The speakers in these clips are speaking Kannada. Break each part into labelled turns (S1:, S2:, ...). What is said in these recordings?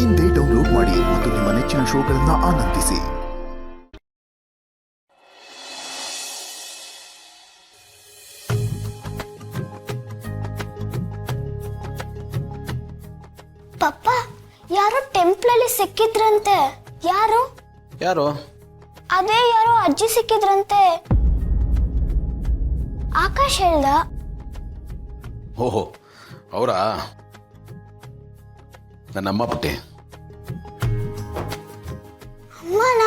S1: ಇಂದೇ ಡೌನ್ಲೋಡ್ ಮಾಡಿ ಮತ್ತು ನಿಮ್ಮ ನೆಚ್ಚಿನ ಶೋಗಳನ್ನು ಆನಂದಿಸಿ.
S2: ಪಪ್ಪ, ಯಾರೋ ಟೆಂಪ್ಲಲ್ಲಿ ಸಿಕ್ಕಿದ್ರಂತೆ. ಯಾರು? ಅದೇ ಯಾರೋ ಅಜ್ಜಿ ಸಿಕ್ಕಿದ್ರಂತೆ. ಆಕಾಶ್ ಹೇಳ್ದ.
S3: ಓಹೋ, ಅವರಾ? ನನ್ನಮ್ಮ ಪುಟ್ಟಿ.
S2: ಅಮ್ಮನ?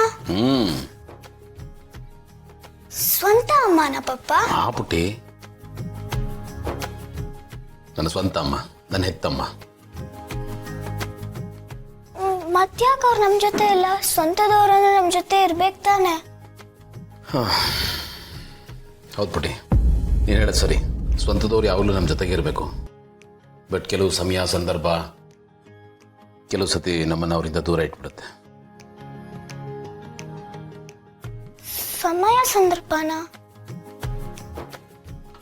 S2: ಸ್ವಂತ ಅಮ್ಮನ ಪಪ್ಪ?
S3: ಆ ಪುಟ್ಟಿ ನನ್ನ ಸ್ವಂತ ಅಮ್ಮ, ನನ್ನ ಹೆತ್ತಮ್ಮ.
S2: ಮತ್ಯಾಕೆ ಅವ್ರು ನಮ್ ಜೊತೆ ಇಲ್ಲ? ಸ್ವಂತದವ್ರನ್ನ ನಮ್ ಜೊತೆ ಇರ್ಬೇಕು ತಾನೆ?
S3: ಹೌದು ಪುಟ್ಟಿ, ನೀನು ಹೇಳೋದು ಸರಿ. ಸ್ವಂತದವ್ರು ಯಾವಾಗಲೂ ನಮ್ಮ ಜೊತೆಗೆ ಇರಬೇಕು. ಬಟ್ ಕೆಲವು ಸಮಯ, ಸಂದರ್ಭ ಕೆಲವು ಸತಿ ನಮ್ಮನ್ನು ಅವರಿಂದ ದೂರ ಇಟ್ಬಿಡುತ್ತೆ.
S2: ಸಮಯ ಸಂದರ್ಭನ?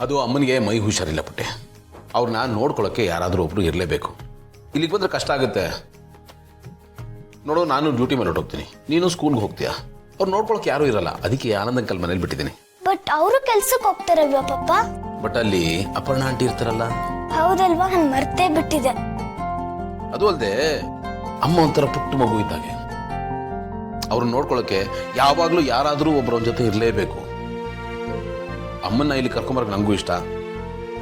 S3: ಅದು ಅಮ್ಮನಿಗೆ ಮೈ ಹುಷಾರಿಲ್ಲ ಪುಟ್ಟಿ. ಅವ್ರನ್ನ ನೋಡ್ಕೊಳ್ಳೋಕ್ಕೆ ಯಾರಾದರೂ ಒಬ್ರು ಇರಲೇಬೇಕು. ಇಲ್ಲಿಗೆ ಬಂದರೆ ಕಷ್ಟ ಆಗುತ್ತೆ. ನೋಡು, ನಾನು ಡ್ಯೂಟಿ ಮೇಲೆ ಹೊರಟೋಗ್ತೀನಿ, ನೀನು ಸ್ಕೂಲ್ಗೆ ಹೋಗ್ತೀಯಾ. ಅವ್ರು ನೋಡ್ಕೊಳಕ್ಕೆ ಯಾರೂ ಇರಲ್ಲ. ಅದಕ್ಕೆ ಆನಂದ್ ಅಂಕಲ್ ಮನೇಲಿ ಬಿಟ್ಟಿದ್ದೀನಿ.
S2: ಬಟ್ ಅವರು ಕೆಲ್ಸಕ್ಕೆ ಹೋಗ್ತಾರಲ್ವಾ ಪಪ್ಪ?
S3: ಬಟ್ ಅಲ್ಲಿ ಅಪರ್ಣ ಆಂಟಿ ಇರ್ತಾರಲ್ಲ.
S2: ಹೌದಲ್ವಾ, ನಾನು ಮರ್ತೇ ಬಿಟ್ಟಿದೆ.
S3: ಅದು ಅಲ್ಲದೆ ಅಮ್ಮ ಒಂಥರ ಪುಟ್ಟ ಮಗು ಇದ್ದಾಗೆ. ಅವ್ರನ್ನ ನೋಡ್ಕೊಳ್ಳೋಕೆ ಯಾವಾಗಲೂ ಯಾರಾದರೂ ಒಬ್ಬರ ಜೊತೆ ಇರಲೇಬೇಕು. ಅಮ್ಮನ್ನ ಇಲ್ಲಿ ಕರ್ಕೊಂಬರಕ್ಕೆ ನನಗೂ ಇಷ್ಟ.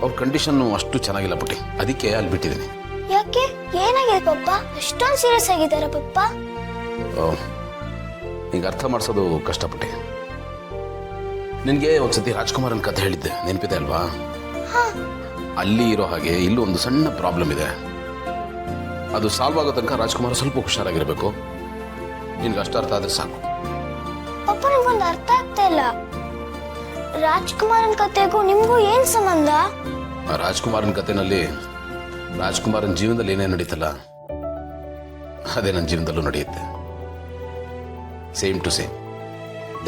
S3: ಅವ್ರ ಕಂಡೀಷನ್ನು ಅಷ್ಟು ಚೆನ್ನಾಗಿಲ್ಲ ಪುಟ್ಟಿ, ಅದಕ್ಕೆ ಅಲ್ಲಿ ಬಿಟ್ಟಿದ್ದೀನಿ.
S2: ಯಾಕೆ? ಏನಾಗಿದೆ ಪಪ್ಪ? ಅಷ್ಟೊಂದು ಸೀರಿಯಸ್ ಆಗಿದ್ದಾರ ಪಪ್ಪ?
S3: ನಿಂಗೆ ಅರ್ಥ ಮಾಡಿಸೋದು ಕಷ್ಟಪಟ್ಟೆ. ನಿನಗೆ ಒಂದ್ಸತಿ ರಾಜ್ಕುಮಾರನ್ ಕತೆ ಹೇಳಿದ್ದೆ, ನೆನಪಿದೆ ಅಲ್ವಾ? ಅಲ್ಲಿ ಇರೋ ಹಾಗೆ ಇಲ್ಲೂ ಒಂದು ಸಣ್ಣ ಪ್ರಾಬ್ಲಮ್ ಇದೆ. ಅದು ಸಾಲ್ವ್ ಆಗೋ ತನಕ ರಾಜ್ಕುಮಾರ್ ಸ್ವಲ್ಪ ಹುಷಾರಾಗಿರ್ಬೇಕು. ನಿನ್ಗೆ ಅಷ್ಟು ಅರ್ಥ ಆದ್ರೆ ಸಾಕು.
S2: ಪಪ್ಪ, ನಿಮ್ಗೊಂದು ಅರ್ಥ ಆಗ್ತಾ ಇಲ್ಲ. ರಾಜ್ಕುಮಾರನ್ ಕತೆಗೂ ನಿಮ್ಗೂ ಏನ್ ಸಂಬಂಧ?
S3: ರಾಜ್ಕುಮಾರನ್ ಕತೆನಲ್ಲಿ ರಾಜ್ಕುಮಾರನ್ ಜೀವನದಲ್ಲಿ ಏನೇ ನಡೀತಲ್ಲ, ಅದೇ ನನ್ನ ಜೀವನದಲ್ಲೂ ನಡೆಯುತ್ತೆ. Same to same,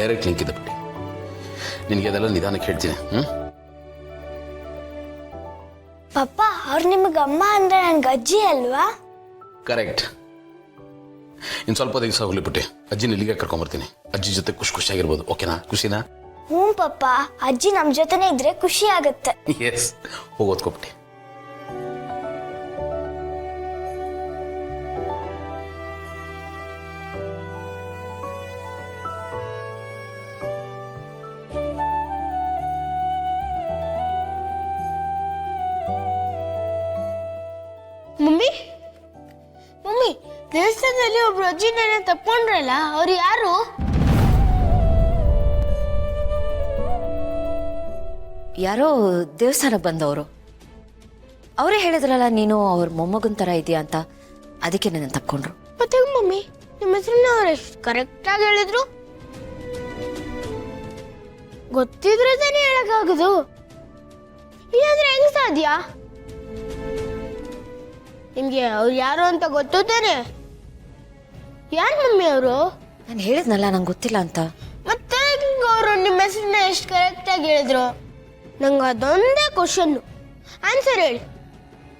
S3: direct link ಇದೆ ಬಿಟ್ಟು. ನಿನಗೆ ಅದೆಲ್ಲ ನಿಧಾನಕ್ಕೆ ಹೇಳ್ತೀನಿ.
S2: ಪಪ್ಪ, ಅವ್ರು ನಿಮಗೆ ಅಮ್ಮ ಅಂದ್ರೆ ನನ್ಗೆ ಅಜ್ಜಿ ಅಲ್ವಾ?
S3: ಕರೆಕ್ಟ್. ಇನ್ನು ಸ್ವಲ್ಪ ದಿವಸ ಹೋಗ್ಲಿ ಬಿಟ್ಟು ಅಜ್ಜಿನ ಇಲ್ಲಿಗೆ ಕರ್ಕೊಂಬರ್ತೀನಿ. ಅಜ್ಜಿ ಜೊತೆ ಖುಷಿಯಾಗಿರ್ಬೋದು. ಓಕೆನಾ? ಖುಷಿನಾ?
S2: ಹ್ಞೂ ಪಪ್ಪ, ಅಜ್ಜಿ ನಮ್ ಜೊತೆನೆ ಇದ್ರೆ ಖುಷಿ ಆಗುತ್ತೆ.
S3: ಎಸ್, ಹೋಗೋದ್ಕೊಬಿಟ್ಟು.
S2: ಮಮ್ಮಿ, ಮಮ್ಮಿ, ದೇವಸ್ಥಾನದಲ್ಲಿ ಒಬ್ರು ಅಜ್ಜಿನ ತಪ್ಕೊಂಡ್ರಲ್ಲ, ಅವ್ರು ಯಾರು?
S4: ಯಾರೋ ದೇವಸ್ಥಾನಕ್ಕೆ ಬಂದವರು. ಅವರೇ ಹೇಳಿದ್ರಲ್ಲ ನೀನು ಅವ್ರ ಮೊಮ್ಮಗನ್ ಥರ ಇದೆಯಾ ಅಂತ, ಅದಕ್ಕೆ ನನ್ನ ತಪ್ಕೊಂಡ್ರು.
S2: ಮತ್ತೆ ಮಮ್ಮಿ, ನಿಮ್ಮ ಹೆಸರನ್ನ ಅವ್ರು ಎಷ್ಟು ಕರೆಕ್ಟಾಗಿ ಹೇಳಿದ್ರು? ಗೊತ್ತಿದ್ರೆ ತಾನೇ ಹೇಳಕ್ಕಾಗೋದು. ಇಲ್ಲಾಂದ್ರೆ ಹೆಂಗ್ ಸಾಧ್ಯ? ನಿಮ್ಗೆ ಅವ್ರು ಯಾರು ಅಂತ ಗೊತ್ತು ತಾನೆ? ಯಾರು ಮಮ್ಮಿ ಅವರು?
S4: ನಾನು ಹೇಳಿದ್ನಲ್ಲ ನಂಗೆ ಗೊತ್ತಿಲ್ಲ ಅಂತ.
S2: ಮತ್ತೆ ಅವರು ನಿಮ್ಮ ಹೆಸರನ್ನ ಎಷ್ಟು ಕರೆಕ್ಟಾಗಿ ಹೇಳಿದ್ರು? ನಂಗೆ ಅದೊಂದೇ ಕ್ವಶನ್. ಆನ್ಸರ್ ಹೇಳಿ.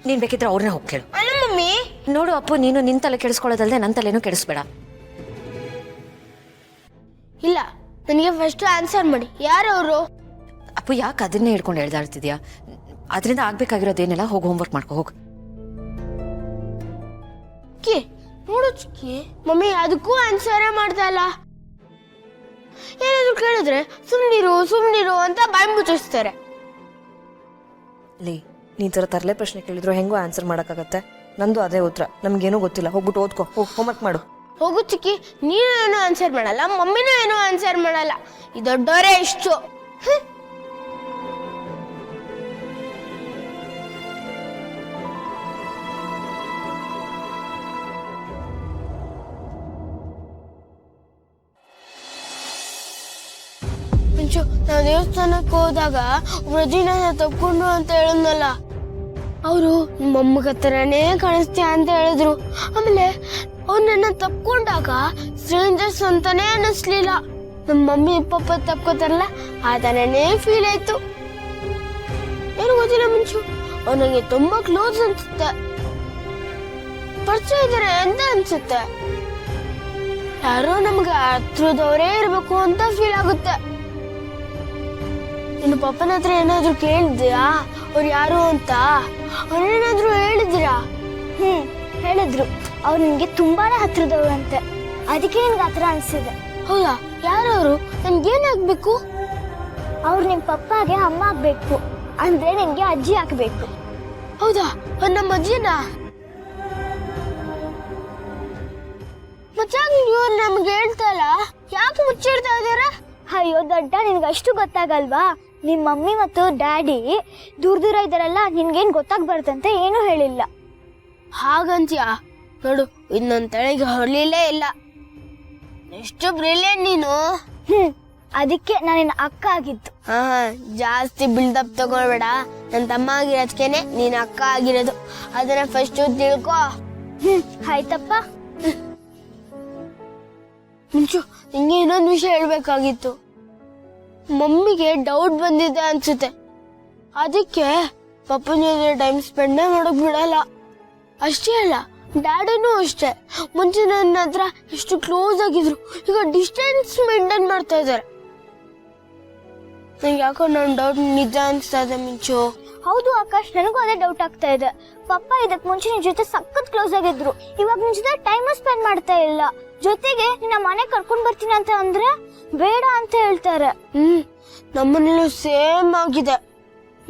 S4: ನೀನು ಬೇಕಿದ್ರೆ ಅವ್ರನ್ನ ಹೋಗಿ ಕೇಳು.
S2: ಅಲ್ಲ ಮಮ್ಮಿ.
S4: ನೋಡು ಅಪ್ಪು, ನೀನು ನಿನ್ನ ತಲೆ ಕೆಡಿಸ್ಕೊಳ್ಳೋದಲ್ಲದೆ ನನ್ನ ತಲೆನೂ ಕೆಡಿಸ್ಬೇಡ.
S2: ಇಲ್ಲ, ನನಗೆ ಫಸ್ಟ್ ಆನ್ಸರ್ ಮಾಡಿ. ಯಾರು ಅವರು?
S4: ಅಪ್ಪು, ಯಾಕೆ ಅದನ್ನೇ ಹಿಡ್ಕೊಂಡು ಹೇಳ್ದಾಡ್ತಿದ್ಯಾ? ಅದರಿಂದ ಆಗ್ಬೇಕಾಗಿರೋದೇನೆಲ್ಲ ಹೋಗಿ ಹೋಮ್ವರ್ಕ್ ಮಾಡ್ಕೊ, ಹೋಗು.
S2: ನೋಡು ಚಿಕ್ಕಿ, ಮಮ್ಮಿ ಅದಕ್ಕೂ ಆನ್ಸರೇ ಮಾಡ್ತಾ ಇಲ್ಲ. ಏನಾದ್ರು ಕೇಳಿದ್ರೆ ಸುಮ್ನಿರು ಅಂತ ಬಾಯಿ ಮುಚ್ಚಿಸ್ತಾರೆ.
S5: ಲೇ, ನೀನ್ ಥರ ತರಲೆ ಪ್ರಶ್ನೆ ಕೇಳಿದ್ರು ಹೆಂಗೋ ಆನ್ಸರ್ ಮಾಡೋಕ್ಕಾಗತ್ತೆ? ನಂದು ಅದೇ ಉತ್ತರ. ನಮ್ಗೇನೂ ಗೊತ್ತಿಲ್ಲ, ಹೋಗ್ಬಿಟ್ಟು ಓದ್ಕೋ, ಹೋಗಿ ಹೋಮ್ವರ್ಕ್ ಮಾಡು.
S2: ಹೋಗು ಚಿಕ್ಕಿ, ನೀನು ಏನೋ ಆನ್ಸರ್ ಮಾಡಲ್ಲ, ಮಮ್ಮಿನೂ ಏನೋ ಆನ್ಸರ್ ಮಾಡಲ್ಲ. ಈ ದೊಡ್ಡವರೇ ಇಷ್ಟು. ನಾವು ದೇವಸ್ಥಾನಕ್ಕೆ ಹೋದಾಗ ವ್ರಜಿನ ತಕ್ಕೊಂಡು ಅಂತ ಹೇಳಿದ್ನಲ್ಲ, ಅವರು ಮೊಮ್ಮಗ ಥರನೇ ಕಾಣಿಸ್ತೀಯ ಅಂತ ಹೇಳಿದ್ರು. ಆಮೇಲೆ ಅವ್ರು ನನ್ನ ತಪ್ಕೊಂಡಾಗ ಸ್ಟ್ರೇಂಜರ್ಸ್ ಅಂತಾನೆ ಅನ್ನಿಸ್ಲಿಲ್ಲ. ನಮ್ಮ ಮಮ್ಮಿ ಪಪ್ಪ ತಪ್ಕೋತಾರಲ್ಲ, ಆ ಥರನೇ ಫೀಲ್ ಆಯ್ತು. ಏನು ಗೊತ್ತಿಲ್ಲ ಮುಂಚು, ಅವ್ರು ನನಗೆ ತುಂಬಾ ಕ್ಲೋಸ್ ಅನ್ಸುತ್ತೆ. ಪರಿಚಯ ಇದಾರೆ ಅಂತ ಅನ್ಸುತ್ತೆ. ಯಾರೋ ನಮ್ಗೆ ಹತ್ರದವರೇ ಇರ್ಬೇಕು ಅಂತ ಫೀಲ್ ಆಗುತ್ತೆ. ನಿನ್ನ ಪಪ್ಪನ ಹತ್ರ ಏನಾದ್ರು ಕೇಳಿದ್ಯಾ ಅವ್ರು ಯಾರು ಅಂತ? ಅವ್ರೇನಾದ್ರು ಹೇಳಿದಿರಾ?
S6: ಹೇಳಿದ್ರು. ಅವ್ರು ನಿನ್ಗೆ ತುಂಬಾನೇ ಹತ್ರದವ್ರು ಅಂತೆ, ಅದಕ್ಕೆ ನಿನ್ಗೆ ಹತ್ರ ಅನ್ಸಿದೆ.
S2: ಹೌದಾ? ಯಾರವರು? ನನ್ಗೇನಾಗ್ಬೇಕು?
S6: ಅವ್ರು ನಿಮ್ ಪಪ್ಪಾಗೆ ಅಮ್ಮ ಆಗ್ಬೇಕು, ಅಂದ್ರೆ ನಿನ್ಗೆ ಅಜ್ಜಿ ಆಗ್ಬೇಕು.
S2: ಹೌದಾ? ಅವ್ರು ನಮ್ಮ ಅಜ್ಜಿನ? ಮತ್ತೆ ಇವ್ರು ನಮ್ಗೆ ಹೇಳ್ತಲ್ಲ, ಯಾಕೆ ಮುಚ್ಚಿಡ್ತಾ ಇದಾರೆ?
S6: ಅಯ್ಯೋ ದೊಡ್ಡ, ನಿನ್ಗೆ ಅಷ್ಟು ಗೊತ್ತಾಗಲ್ವಾ? ನಿಮ್ ಮಮ್ಮಿ ಮತ್ತು ಡ್ಯಾಡಿ ದೂರ ದೂರ ಇದಾರಲ್ಲ, ನಿನ್ಗೇನ್ ಗೊತ್ತಾಗ್ಬಾರ್ದಂತೆ ಏನೂ ಹೇಳಿಲ್ಲ.
S2: ಹಾಗಂತ್ಯಾ? ನೋಡು, ಇನ್ನೊಂದ್ ತಲೆಗೆ ಹೊರಲಿಲ್ಲೇ ಇಲ್ಲ. ಎಷ್ಟು ಬ್ರಿಲಿಯಂಟ್ ನೀನು.
S6: ಅದಕ್ಕೆ ನಾನು ನಿನ್ನ ಅಕ್ಕ ಆಗಿದ್ದು.
S2: ಹಾ, ಜಾಸ್ತಿ ಬಿಲ್ಡಪ್ ತಗೊಳ್ಬೇಡ. ನನ್ನ ತಮ್ಮ ಆಗಿರೋದ್ಕೇನೆ ನೀನ್ ಅಕ್ಕ ಆಗಿರೋದು, ಅದನ್ನ ಫಸ್ಟ್ ತಿಳ್ಕೊ.
S6: ಆಯ್ತಪ್ಪ.
S2: ಮುಂಚು, ನಿಂಗೆ ಇನ್ನೊಂದು ವಿಷಯ ಹೇಳ್ಬೇಕಾಗಿತ್ತು. ಮಮ್ಮಿಗೆ ಡೌಟ್ ಬಂದಿದೆ ಅನ್ಸುತ್ತೆ, ಅದಕ್ಕೆ ಪಪ್ಪನ ಜೊತೆ ಟೈಮ್ ಸ್ಪೆಂಡ್ ಮಾಡೋಕ್ ಬಿಡಲ್ಲ. ಅಷ್ಟೇ ಅಲ್ಲ, ಡ್ಯಾಡಿನೂ ಅಷ್ಟೇ. ಮುಂಚೆ ನನ್ನ ಹತ್ರ ಎಷ್ಟು ಕ್ಲೋಸ್ ಆಗಿದ್ರು, ಈಗ ಡಿಸ್ಟೆನ್ಸ್ ಮೇಂಟೈನ್ ಮಾಡ್ತಾ ಇದ್ದಾರೆ. ನಂಗೆ ಯಾಕೋ ನನ್ನ ಡೌಟ್ ನಿಜ ಅನ್ಸ್ತಾ ಇದೆ ಮಿಂಚು.
S6: ಹೌದು ಆಕಾಶ್, ನನಗೂ ಅದೇ ಡೌಟ್ ಆಗ್ತಾ ಇದೆ. ಪಪ್ಪ ಇದಕ್ ಮುಂಚೆ ನಿನ್ ಜೊತೆ ಸಖತ್ ಕ್ಲೋಸ್ ಆಗಿದ್ರು, ಇವಾಗ ನಿನ್ ಜೊತೆ ಟೈಮ್ ಸ್ಪೆಂಡ್ ಮಾಡ್ತಾ ಇಲ್ಲ. ಜೊತೆಗೆ ನಿನ್ನ ಮನೆ ಕರ್ಕೊಂಡ್ ಬರ್ತೀನಿ ಅಂತ ಅಂದ್ರೆ ಬೇಡ ಅಂತ ಹೇಳ್ತಾರೆ.
S2: ನಮ್ಮನೇಲೂ ಸೇಮ್ ಆಗಿದೆ.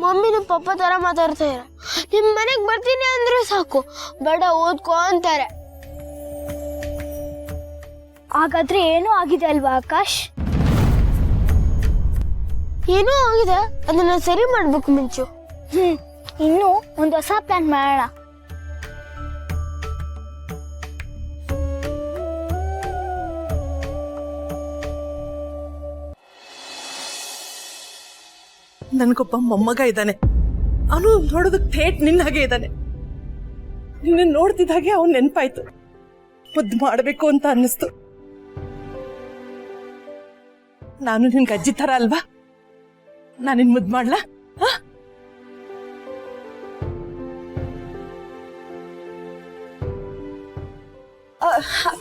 S2: ಮಮ್ಮಿನ ಪಪ್ಪ ತರ ಮಾತಾಡ್ತಾ ಇರ. ನಿಮ್ ಮನೆಗ್ ಬರ್ತೀನಿ ಅಂದ್ರೆ ಸಾಕು, ಬೇಡ ಓದ್ಕೋ ಅಂತಾರೆ.
S6: ಹಾಗಾದ್ರೆ ಏನೋ ಆಗಿದೆ ಅಲ್ವಾ ಆಕಾಶ್?
S2: ಏನೋ ಆಗಿದೆ, ಅದನ್ನ ಸರಿ ಮಾಡ್ಬೇಕು ಮಿಂಚು.
S6: ಇನ್ನು ಒಂದು ಹೊಸ ಪ್ಲಾನ್ ಮಾಡೋಣ.
S7: ನನ್ಗೊಬ್ಬ ಮೊಮ್ಮಗ ಇದ್ದಾನೆ. ಅವನು ನೋಡೋದಕ್ಕೆ ಥೇಟ್ ನಿನ್ನ ಹಾಗೆ ಇದ್ದಾನೆ. ನಿನ್ನ ನೋಡ್ತಿದ್ದಾಗೆ ಅವನ್ ನೆನ್ಪಾಯ್ತು, ಮುದ್ದು ಮಾಡ್ಬೇಕು ಅಂತ ಅನ್ನಿಸ್ತು. ನಾನು ನಿನ್ಗೆ ಅಜ್ಜಿ ತರ ಅಲ್ವಾ? ನಾನಿನ್ ಮುದ್ದು ಮಾಡ್ಲಾ?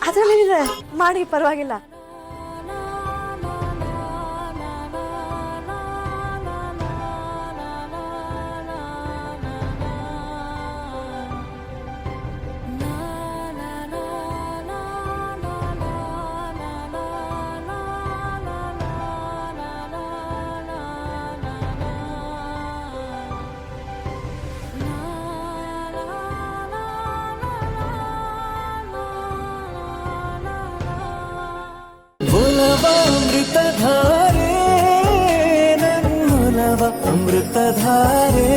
S7: ಅದ್ರಲ್ಲೇನಿದೆ, ಮಾಡಿ ಪರವಾಗಿಲ್ಲ.
S8: ಅಮೃತಧಾರೆ ನನ್ನೊಲವ ಅಮೃತಧಾರೆ.